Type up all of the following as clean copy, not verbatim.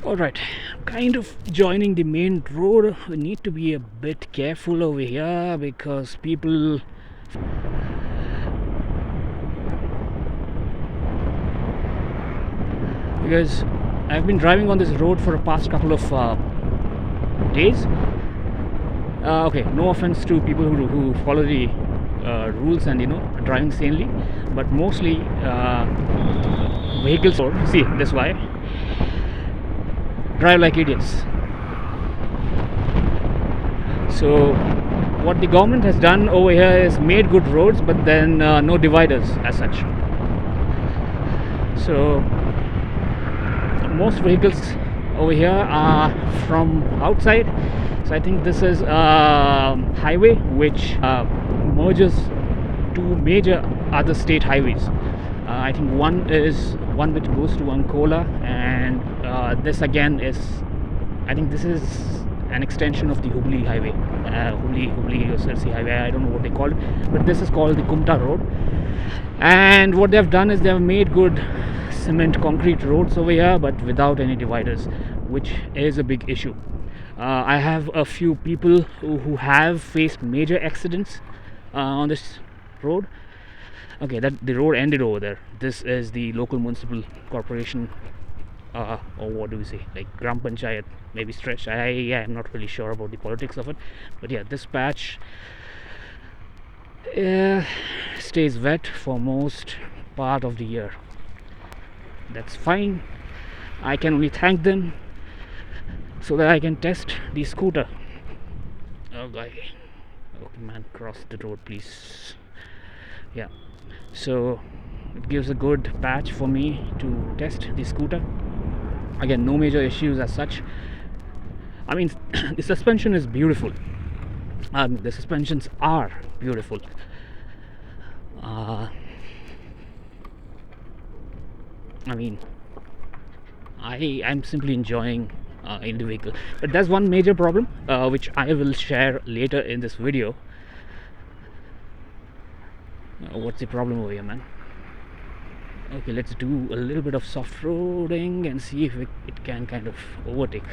Alright, kind of joining the main road. We need to be a bit careful over here because people. Because I've been driving on this road for the past couple of days. Okay, no offense to people who follow the rules and driving sanely, but mostly vehicles. See, that's why drive like idiots. So what the government has done over here is made good roads, but then no dividers as such. So most vehicles over here are from outside. So I think this is a highway which merges two major other state highways. I think one which goes to Ankola, and this again is, I think this is an extension of the Hubli highway, Hubli or Sirsi highway. I don't know what they call it, but this is called the Kumta road. And what they've done is they've made good cement concrete roads over here, but without any dividers, which is a big issue. I have a few people who have faced major accidents on this road. Okay, that the road ended over there. This is the local municipal corporation, or what do we say, like Gram Panchayat, maybe stretch. I'm not really sure about the politics of it, but yeah, this patch stays wet for most part of the year. That's fine. I can only thank them so that I can test the scooter. Okay, man, cross the road, please. Yeah, so it gives a good patch for me to test the scooter. Again, no major issues as such. I mean, the suspension is beautiful. The suspensions are beautiful. I mean, I'm simply enjoying in the vehicle, but there's one major problem which I will share later in this video. What's the problem over here, man? Okay, let's do a little bit of soft roading and see if it can kind of overtake.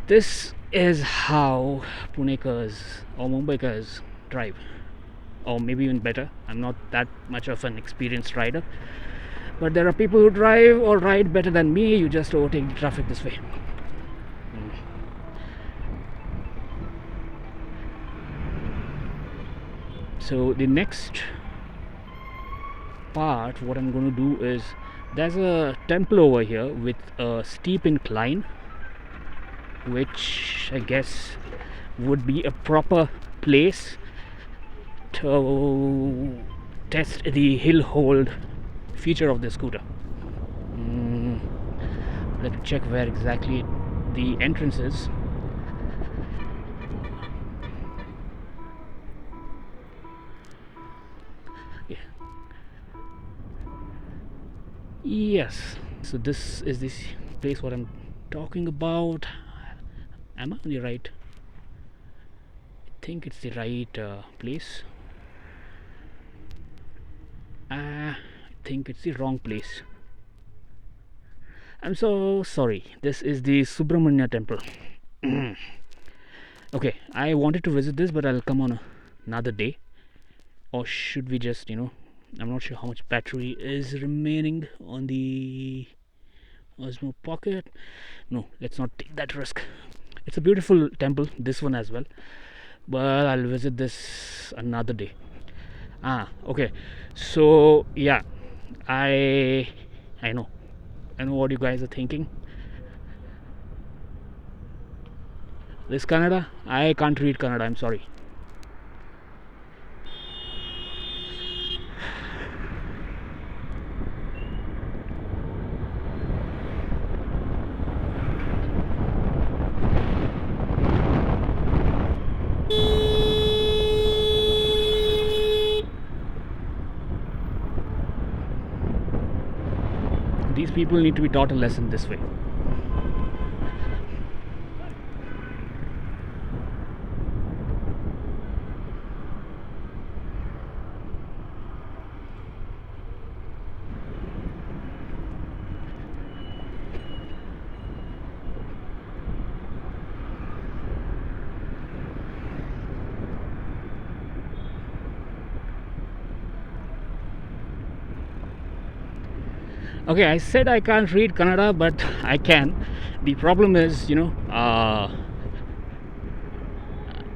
This is how Punekars or Mumbaikars drive, or maybe even better. I'm not that much of an experienced rider, but there are people who drive or ride better than me. You just overtake the traffic this way. So the next part, what I'm going to do is, there's a temple over here with a steep incline, which I guess would be a proper place to test the hill hold feature of the scooter. Let me check where exactly the entrance is. Yeah. Yes, so this is this place what I'm talking about. Am I on the right? I think it's the right place. I think it's the wrong place. I'm so sorry. This is the Subramanya temple. Okay, I wanted to visit this, but I'll come on another day. Or should we just, I'm not sure how much battery is remaining on the Osmo Pocket. No, let's not take that risk. It's a beautiful temple, this one as well, but I'll visit this another day. Okay, so yeah, I know what you guys are thinking. This Kannada, I can't read Kannada, I'm sorry. These people need to be taught a lesson this way. Okay, I said I can't read Kannada, but I can. The problem is,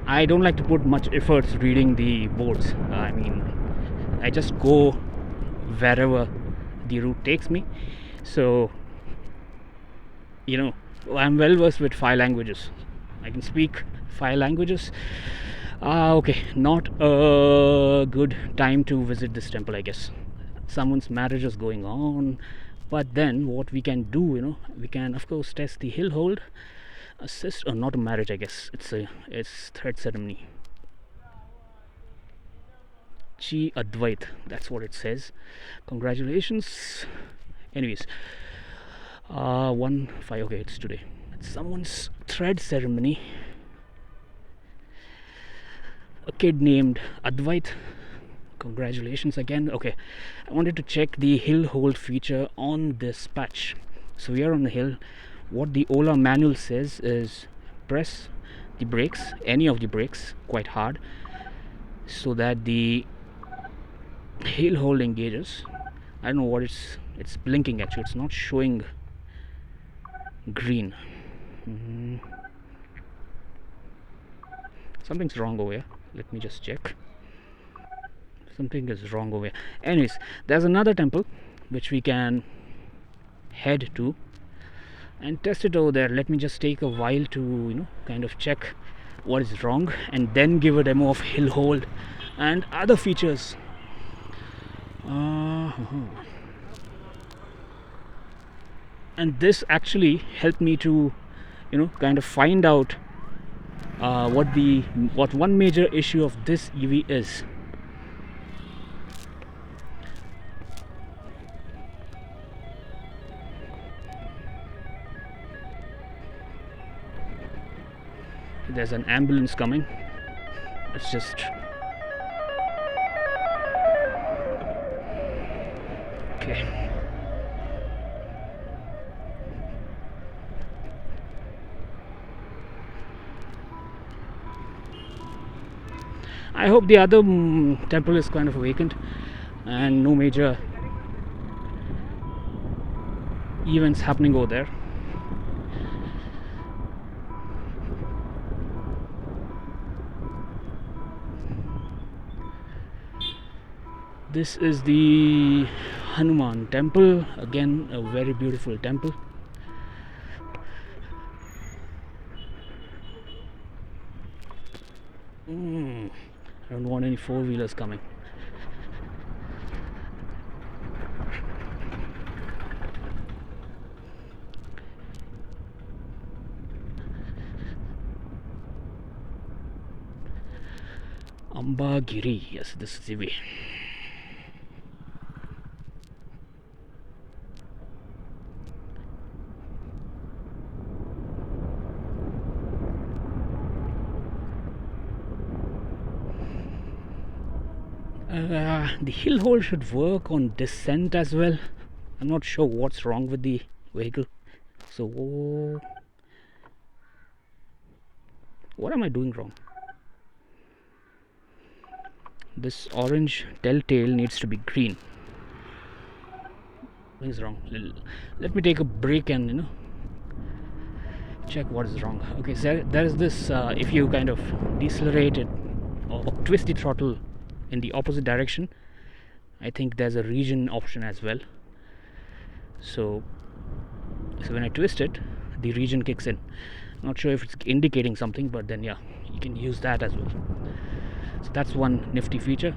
I don't like to put much efforts reading the boards. I mean, I just go wherever the route takes me. So, you know, I'm well versed with 5 languages. I can speak 5 languages. Okay, not a good time to visit this temple, I guess. Someone's marriage is going on, but then what we can do, we can of course test the hill hold, assist, or not a marriage, I guess. It's thread ceremony. Chi Advait, that's what it says. Congratulations. Anyways, 1-5. Okay, it's today. It's someone's thread ceremony. A kid named Advait. Congratulations again. Okay, I wanted to check the hill hold feature on this patch. So we are on the hill. What the OLA manual says is press the brakes, any of the brakes, quite hard, so that the hill hold engages. I don't know what it's blinking actually. It's not showing green. Something's wrong over here. Let me just check. Something is wrong over here. Anyways, there's another temple which we can head to and test it over there. Let me just take a while to kind of check what is wrong and then give a demo of hill hold and other features. And this actually helped me to kind of find out what one major issue of this EV is. There's an ambulance coming. It's just okay. I hope the other temple is kind of vacant and no major events happening over there. This is the Hanuman temple, again a very beautiful temple. I don't want any four-wheelers coming. Ambagiri, yes, this is the way. The hill hold should work on descent as well. I'm not sure what's wrong with the vehicle. So what am I doing wrong? This orange telltale needs to be green. Something's wrong. Let me take a break and check what is wrong. Okay, so there is this if you kind of decelerate it or twist the throttle in the opposite direction, I think there's a Regen option as well. So when I twist it, the Regen kicks in. Not sure if it's indicating something, but then yeah, you can use that as well. So that's one nifty feature.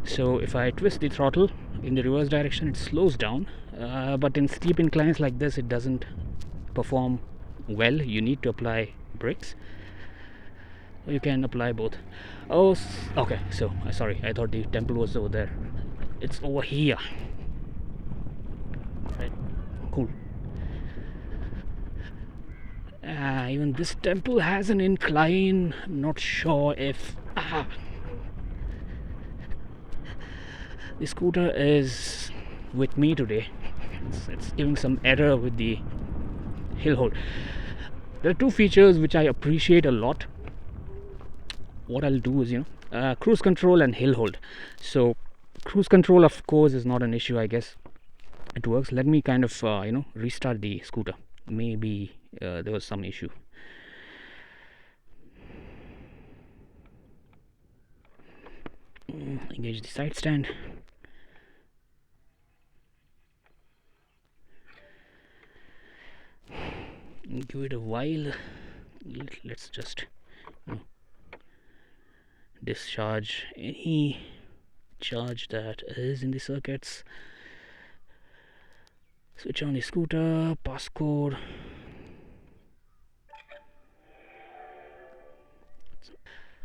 So if I twist the throttle in the reverse direction, it slows down, but in steep inclines like this it doesn't perform well. You need to apply brakes. You can apply both. Oh, okay, so sorry, I thought the temple was over there. It's over here. Right, cool. Even this temple has an incline. I'm not sure if the scooter is with me today. It's giving some error with the hill hold. There are two features which I appreciate a lot. What I'll do is, cruise control and hill hold. So cruise control, of course, is not an issue, I guess. It works. Let me kind of restart the scooter. Maybe there was some issue. Engage the side stand. Give it a while. Let's just discharge any charge that is in the circuits. Switch on the scooter, passcode.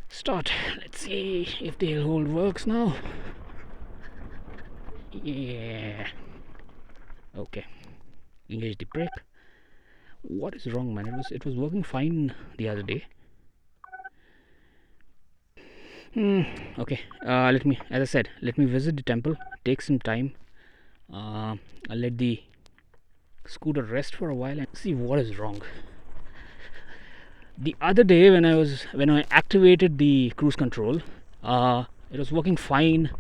Start. Let's see if the hill hold works now. Yeah. Okay. Engage the brake. What is wrong, man? It was working fine the other day. Okay. As I said, let me visit the temple. Take some time. I'll let the scooter rest for a while and see what is wrong. The other day when I activated the cruise control, it was working fine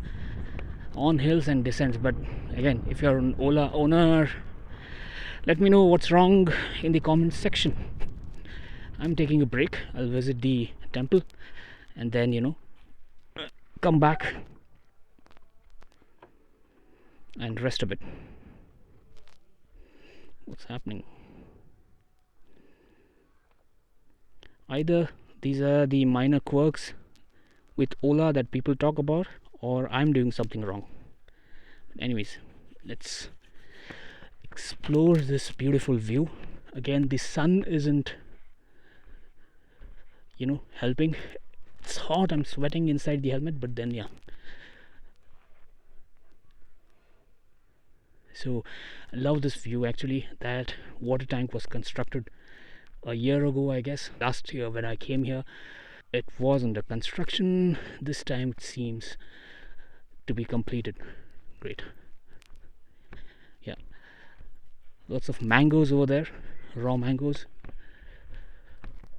on hills and descents. But again, if you're an OLA owner, let me know what's wrong in the comments section. I'm taking a break. I'll visit the temple and then come back and rest a bit. What's happening? Either these are the minor quirks with OLA that people talk about, or I'm doing something wrong. Anyways, let's explore this beautiful view. Again, the sun isn't helping. It's hot. I'm sweating inside the helmet, but then so I love this view. Actually, that water tank was constructed a year ago, I guess. Last year when I came here, it was under construction. This time it seems to be completed. Great. Yeah, lots of mangoes over there, raw mangoes.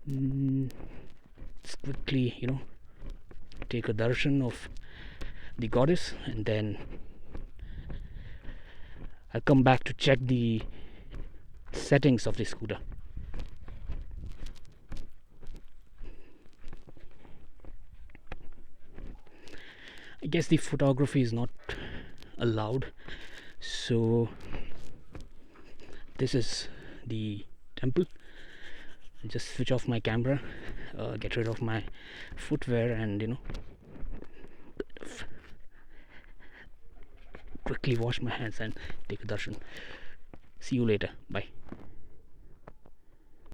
Let's quickly take a darshan of the goddess, and then I'll come back to check the settings of the scooter. I guess the photography is not allowed, so this is the temple. I'll just switch off my camera, get rid of my footwear, and quickly wash my hands and take a darshan. See you later. Bye.